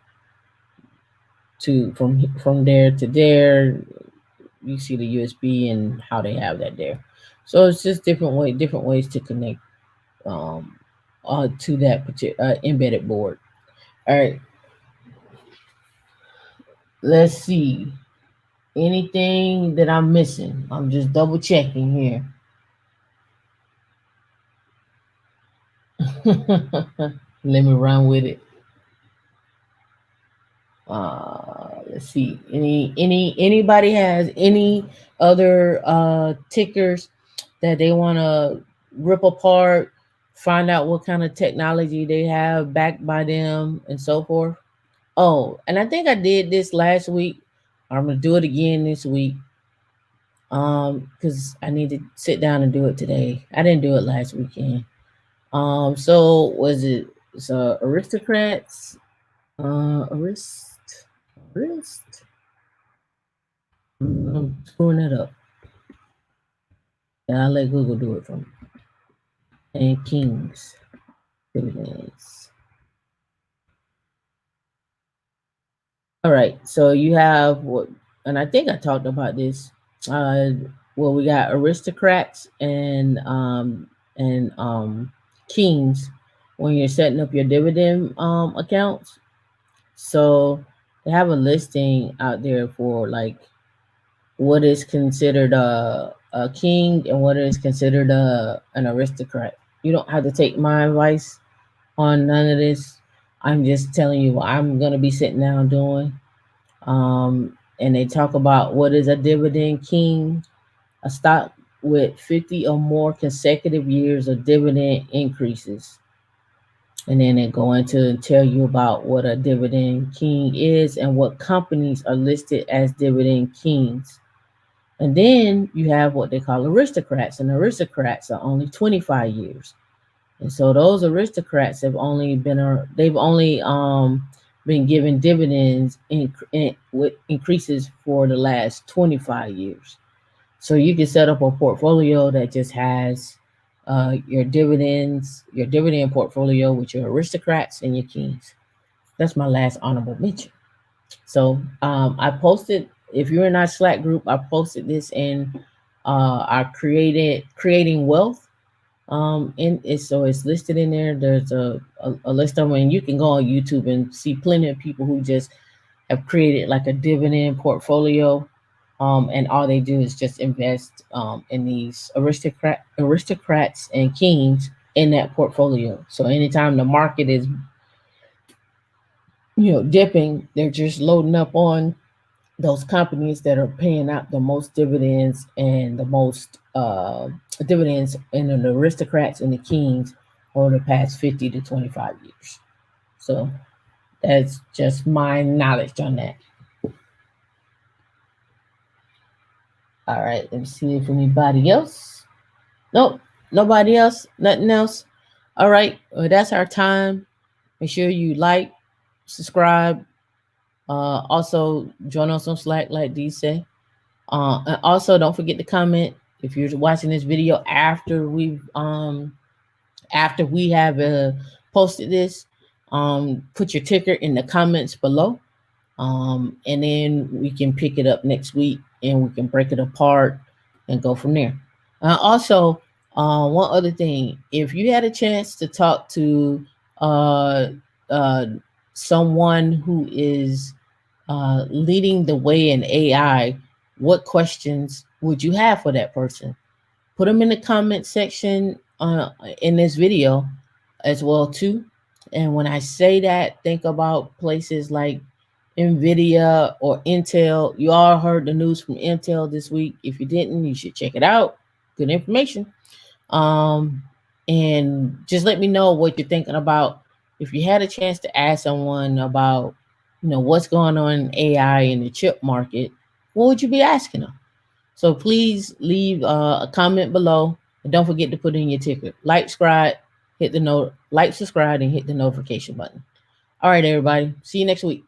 Speaker 1: to from there to there. You see the USB and how they have that there. So it's just different ways to connect um, to that particular embedded board. All right, let's see. Anything that I'm missing? I'm just double checking here. Let me run with it. Let's see. Anybody has any other tickers that they want to rip apart, find out what kind of technology they have backed by them, and so forth. Oh, and I think I did this last week. I'm gonna do it again this week. Because I need to sit down and do it today. I didn't do it last weekend. So was it? So aristocrats, arist. I'm screwing it up. And I'll let Google do it for me. And kings, dividends. All right. So you have what, and I think I talked about this. Uh, well, we got aristocrats and kings when you're setting up your dividend accounts. So they have a listing out there for like what is considered a king and what is considered an aristocrat. You don't have to take my advice on none of this. I'm just telling you what I'm gonna be sitting down doing. And they talk about what is a dividend king, a stock with 50 or more consecutive years of dividend increases. And then they go into and tell you about what a dividend king is and what companies are listed as dividend kings. And then you have what they call aristocrats, and aristocrats are only 25 years. And so those aristocrats have only they've only been given dividends with increases for the last 25 years. So you can set up a portfolio that just has your dividend portfolio with your aristocrats and your kings. That's my last honorable mention. So I posted, if you're in our Slack group, I posted this in our creating wealth. And it's listed in there. There's a list of them, and you can go on YouTube and see plenty of people who just have created like a dividend portfolio. And all they do is just invest in these aristocrats and kings in that portfolio. So anytime the market is dipping, they're just loading up on those companies that are paying out the most dividends and the most dividends in the aristocrats and the kings over the past 50 to 25 years. So that's just my knowledge on that. All right, let me see if anybody else. Nope, nobody else, nothing else. All right, well, that's our time. Make sure you like, subscribe. Also, join us on Slack, like Dee say. And also, don't forget to comment if you're watching this video after we have posted this. Put your ticker in the comments below, and then we can pick it up next week and we can break it apart and go from there. Also, one other thing: if you had a chance to talk to uh, uh, someone who is leading the way in AI, what questions would you have for that person? Put them in the comment section in this video as well too. And when I say that, think about places like Nvidia or Intel. You all heard the news from Intel this week. If you didn't, you should check it out. Good information. And just let me know what you're thinking about. If you had a chance to ask someone about what's going on in AI in the chip market, what would you be asking them? So please leave a comment below, and don't forget to put in your ticker. Subscribe, subscribe, and hit the notification button. All right, everybody. See you next week.